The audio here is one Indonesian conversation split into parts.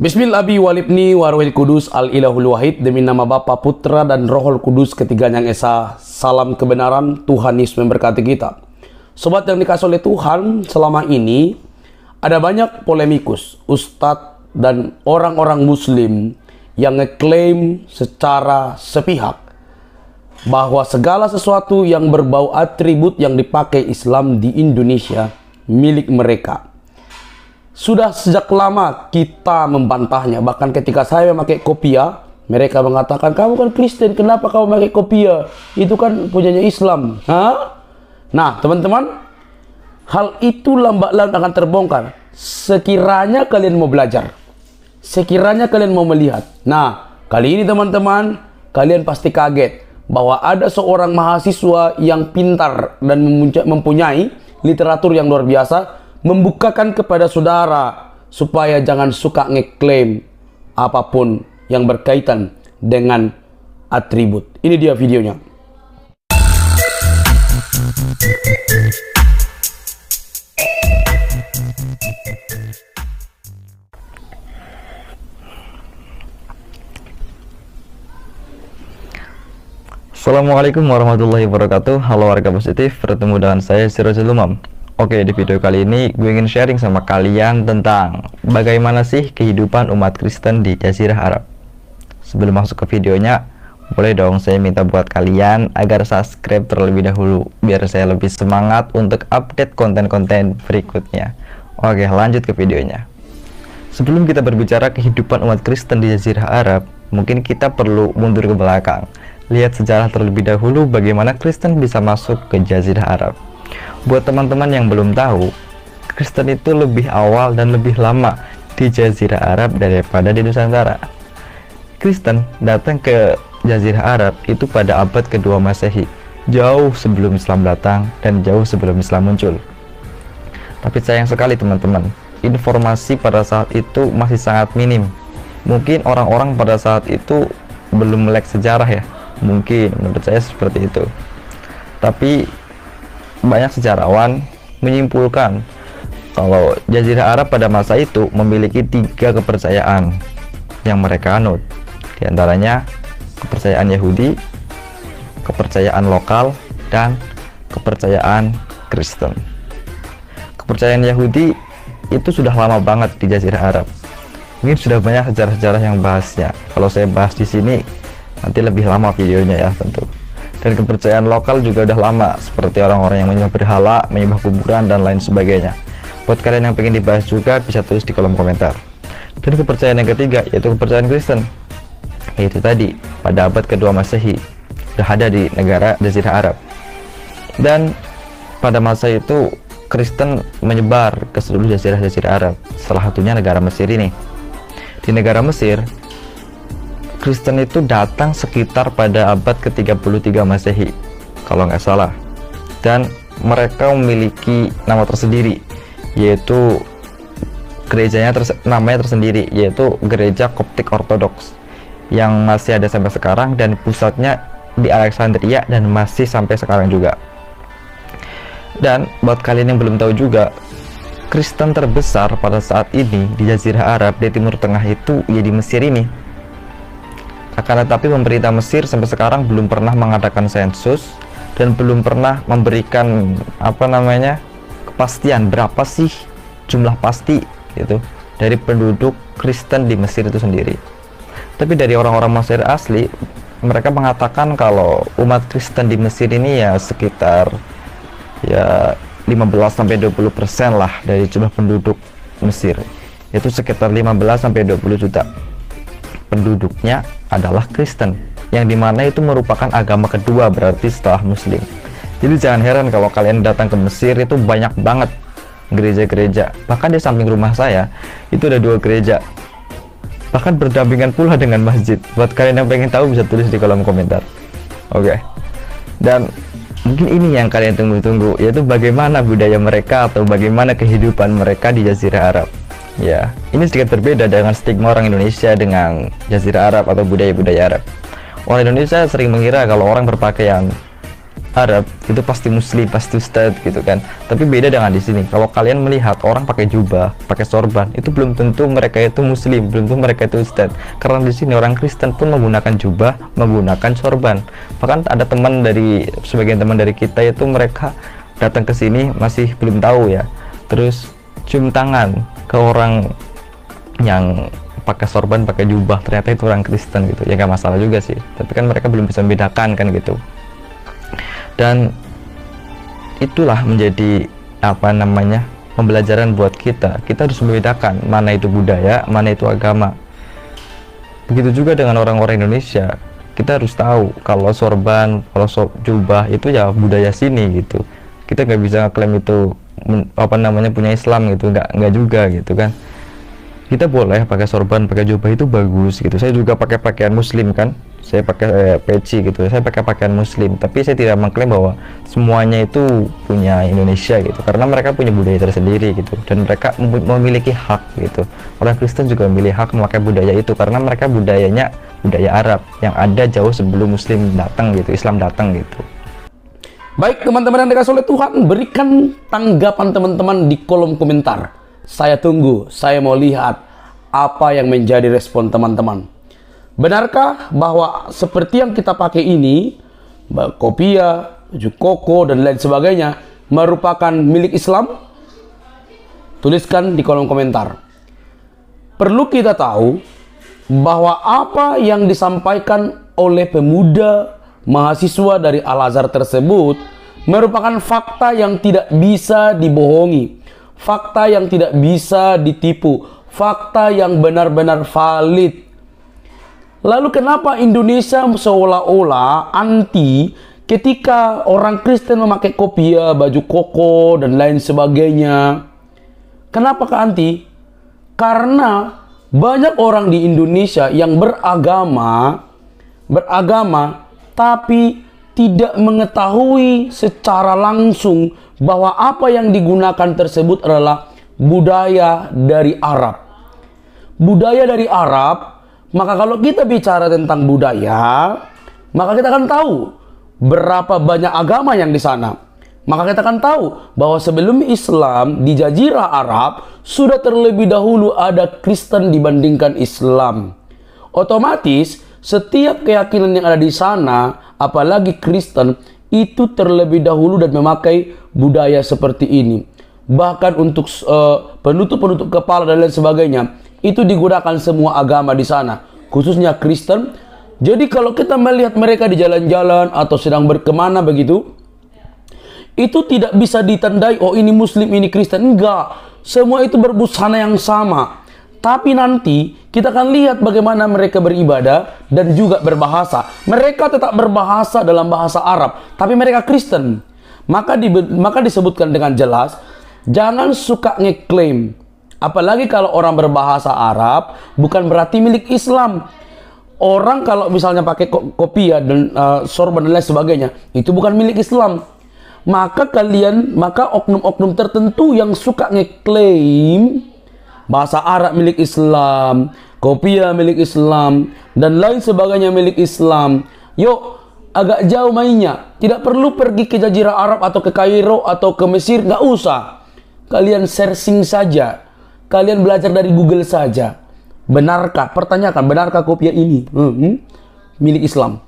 Bismillahi walibni warwil kudus al-ilahul wahid. Demi nama Bapa, Putra, dan Rohul Kudus, ketiganya yang esa. Salam kebenaran, Tuhan Yesus memberkati kita. Sobat yang dikasih oleh Tuhan, selama ini ada banyak polemikus, ustadz, dan orang-orang muslim yang ngeklaim secara sepihak bahwa segala sesuatu yang berbau atribut yang dipakai Islam di Indonesia milik mereka. Sudah sejak lama kita membantahnya. Bahkan ketika saya memakai kopiah, mereka mengatakan, kamu kan Kristen, kenapa kamu memakai kopiah? Itu kan punyanya Islam. Hah? Nah, teman-teman, hal itu lambat laun akan terbongkar. Sekiranya kalian mau belajar, sekiranya kalian mau melihat. Nah, kali ini teman-teman, kalian pasti kaget bahwa ada seorang mahasiswa yang pintar dan mempunyai literatur yang luar biasa, membukakan kepada saudara supaya jangan suka ngeklaim apapun yang berkaitan dengan atribut. Ini dia videonya. Assalamualaikum warahmatullahi wabarakatuh. Halo warga positif, bertemu dengan saya Sirojul Umam. Oke, di video kali ini gue ingin sharing sama kalian tentang bagaimana sih kehidupan umat Kristen di Jazirah Arab. Sebelum masuk ke videonya, boleh dong saya minta buat kalian agar subscribe terlebih dahulu, biar saya lebih semangat untuk update konten-konten berikutnya. Oke, lanjut ke videonya. Sebelum kita berbicara kehidupan umat Kristen di Jazirah Arab, mungkin kita perlu mundur ke belakang. Lihat sejarah terlebih dahulu bagaimana Kristen bisa masuk ke Jazirah Arab. Buat teman-teman yang belum tahu, Kristen itu lebih awal dan lebih lama di Jazirah Arab daripada di Nusantara. Kristen datang ke Jazirah Arab itu pada abad kedua Masehi, jauh sebelum Islam datang dan jauh sebelum Islam muncul. Tapi sayang sekali teman-teman, informasi pada saat itu masih sangat minim. Mungkin orang-orang pada saat itu belum melek sejarah ya, mungkin menurut saya seperti itu. Tapi banyak sejarawan menyimpulkan kalau Jazirah Arab pada masa itu memiliki 3 kepercayaan yang mereka anut. Di antaranya kepercayaan Yahudi, kepercayaan lokal, dan kepercayaan Kristen. Kepercayaan Yahudi itu sudah lama banget di Jazirah Arab. Mungkin sudah banyak sejarah-sejarah yang bahasnya. Kalau saya bahas di sini nanti lebih lama videonya ya tentu. Dan kepercayaan lokal juga udah lama, seperti orang-orang yang menyembah berhala, menyembah kuburan, dan lain sebagainya. Buat kalian yang pengen dibahas juga, bisa tulis di kolom komentar. Dan kepercayaan yang ketiga, yaitu kepercayaan Kristen. Yaitu tadi, pada abad kedua Masehi, sudah ada di negara Jazirah Arab. Dan pada masa itu, Kristen menyebar ke seluruh Jazirah Arab, salah satunya negara Mesir ini. Di negara Mesir, Kristen itu datang sekitar pada abad ke-33 Masehi, kalau nggak salah. Dan mereka memiliki nama tersendiri, yaitu namanya tersendiri, yaitu Gereja Koptik Ortodoks, yang masih ada sampai sekarang dan pusatnya di Alexandria dan masih sampai sekarang juga. Dan buat kalian yang belum tahu juga, Kristen terbesar pada saat ini di Jazirah Arab di Timur Tengah itu ya di Mesir ini. Akan tetapi pemerintah Mesir sampai sekarang belum pernah mengadakan sensus dan belum pernah memberikan kepastian berapa sih jumlah pasti gitu dari penduduk Kristen di Mesir itu sendiri. Tapi dari orang-orang Mesir asli, mereka mengatakan kalau umat Kristen di Mesir ini ya sekitar ya 15-20% lah dari jumlah penduduk Mesir. Itu sekitar 15-20 juta. Penduduknya adalah Kristen, yang dimana itu merupakan agama kedua berarti setelah Muslim. Jadi jangan heran kalau kalian datang ke Mesir itu banyak banget gereja-gereja. Bahkan di samping rumah saya itu ada 2 gereja, bahkan berdampingan pula dengan masjid. Buat kalian yang pengen tahu bisa tulis di kolom komentar. Oke. Dan mungkin ini yang kalian tunggu-tunggu, yaitu bagaimana budaya mereka atau bagaimana kehidupan mereka di Jazirah Arab. Ya, ini sedikit berbeda dengan stigma orang Indonesia dengan Jazirah Arab atau budaya-budaya Arab. Orang Indonesia sering mengira kalau orang berpakaian Arab itu pasti muslim, pasti ustadz gitu kan. Tapi beda dengan di sini. Kalau kalian melihat orang pakai jubah, pakai sorban, itu belum tentu mereka itu muslim, belum tentu mereka itu ustadz. Karena di sini orang Kristen pun menggunakan jubah, menggunakan sorban. Bahkan ada sebagian teman dari kita itu mereka datang ke sini masih belum tahu ya. Terus cium tangan ke orang yang pakai sorban, pakai jubah, ternyata itu orang Kristen gitu. Ya nggak masalah juga sih. Tapi kan mereka belum bisa membedakan kan gitu. Dan itulah menjadi pembelajaran buat kita harus membedakan mana itu budaya, mana itu agama. Begitu juga dengan orang-orang Indonesia, kita harus tahu kalau sorban, kalau jubah itu ya budaya sini gitu. Kita nggak bisa klaim itu punya Islam gitu, nggak juga gitu kan. Kita boleh pakai sorban, pakai jubah, itu bagus gitu. Saya juga pakai pakaian muslim kan, saya pakai peci gitu, saya pakai pakaian muslim, tapi saya tidak mengklaim bahwa semuanya itu punya Indonesia gitu, karena mereka punya budaya tersendiri gitu, dan mereka memiliki hak gitu. Orang Kristen juga memiliki hak memakai budaya itu, karena mereka budayanya budaya Arab yang ada jauh sebelum muslim datang gitu, Islam datang gitu. Baik teman-teman yang dikasih oleh Tuhan, berikan tanggapan teman-teman di kolom komentar. Saya tunggu, saya mau lihat apa yang menjadi respon teman-teman. Benarkah bahwa seperti yang kita pakai ini, kopiah, baju koko, dan lain sebagainya, merupakan milik Islam? Tuliskan di kolom komentar. Perlu kita tahu bahwa apa yang disampaikan oleh pemuda mahasiswa dari Al-Azhar tersebut merupakan fakta yang tidak bisa dibohongi, fakta yang tidak bisa ditipu, fakta yang benar-benar valid. Lalu kenapa Indonesia seolah-olah anti ketika orang Kristen memakai kopiah, baju koko, dan lain sebagainya? Kenapa anti? Karena banyak orang di Indonesia yang beragama tapi tidak mengetahui secara langsung bahwa apa yang digunakan tersebut adalah budaya dari Arab. Budaya dari Arab, maka kalau kita bicara tentang budaya, maka kita akan tahu berapa banyak agama yang di sana. Maka kita akan tahu bahwa sebelum Islam di Jazirah Arab sudah terlebih dahulu ada Kristen dibandingkan Islam. Otomatis setiap keyakinan yang ada di sana, apalagi Kristen, itu terlebih dahulu dan memakai budaya seperti ini. Bahkan untuk penutup-penutup kepala dan lain sebagainya, itu digunakan semua agama di sana, khususnya Kristen. Jadi kalau kita melihat mereka di jalan-jalan atau sedang berkemana begitu, itu tidak bisa ditandai, oh ini Muslim, ini Kristen. Enggak, semua itu berbusana yang sama. Tapi nanti kita akan lihat bagaimana mereka beribadah dan juga berbahasa. Mereka tetap berbahasa dalam bahasa Arab, tapi mereka Kristen. Maka disebutkan dengan jelas, jangan suka ngeklaim. Apalagi kalau orang berbahasa Arab, bukan berarti milik Islam. Orang kalau misalnya pakai kopiah dan sorban dan lain sebagainya, itu bukan milik Islam. Maka oknum-oknum tertentu yang suka ngeklaim bahasa Arab milik Islam, kopiah milik Islam, dan lain sebagainya milik Islam, yuk agak jauh mainnya. Tidak perlu pergi ke Jazirah Arab atau ke Kairo atau ke Mesir, nggak usah. Kalian searching saja, kalian belajar dari Google saja. Benarkah, pertanyakan, benarkah kopiah ini milik Islam?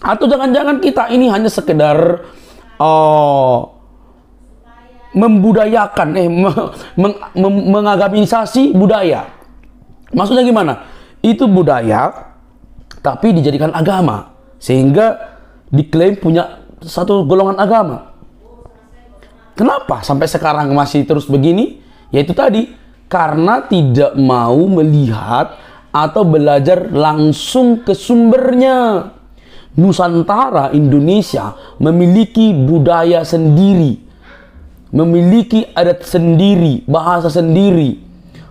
Atau jangan-jangan kita ini hanya sekedar membudayakan, mengagamisasi budaya. Maksudnya gimana? Itu budaya tapi dijadikan agama, sehingga diklaim punya satu golongan agama. Kenapa sampai sekarang masih terus begini? Yaitu tadi, karena tidak mau melihat atau belajar langsung ke sumbernya. Nusantara Indonesia memiliki budaya sendiri, memiliki adat sendiri, bahasa sendiri.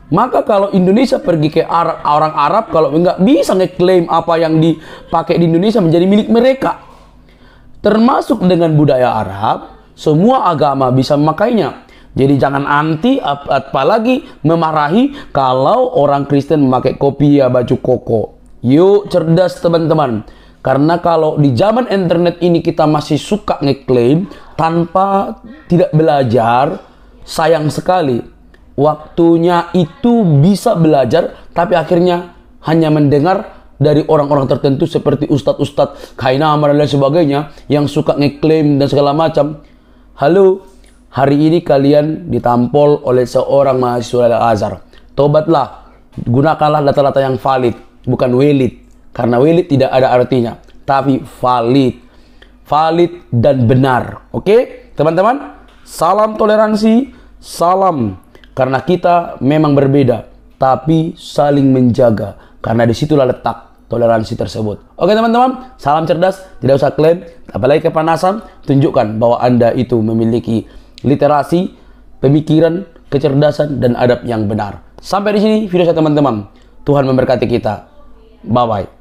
Maka kalau Indonesia pergi ke orang Arab, kalau nggak bisa ngeklaim apa yang dipakai di Indonesia menjadi milik mereka. Termasuk dengan budaya Arab, semua agama bisa memakainya. Jadi jangan anti, apalagi memarahi kalau orang Kristen memakai kopiah, baju koko. Yuk cerdas teman-teman. Karena kalau di zaman internet ini kita masih suka ngeklaim tanpa tidak belajar, sayang sekali. Waktunya itu bisa belajar, tapi akhirnya hanya mendengar dari orang-orang tertentu seperti ustadz-ustadz Kainama dan lain sebagainya yang suka ngeklaim dan segala macam. Halo, hari ini kalian ditampol oleh seorang mahasiswa Al-Azhar. Tobatlah, gunakanlah data-data yang valid, bukan valid. Karena valid tidak ada artinya, tapi valid. Valid dan benar. Oke, teman-teman? Salam toleransi, salam. Karena kita memang berbeda, tapi saling menjaga. Karena disitulah letak toleransi tersebut. Oke teman-teman, salam cerdas, tidak usah klaim, apalagi kepanasan, tunjukkan bahwa Anda itu memiliki literasi, pemikiran, kecerdasan, dan adab yang benar. Sampai di sini video saya teman-teman. Tuhan memberkati kita. Bye-bye.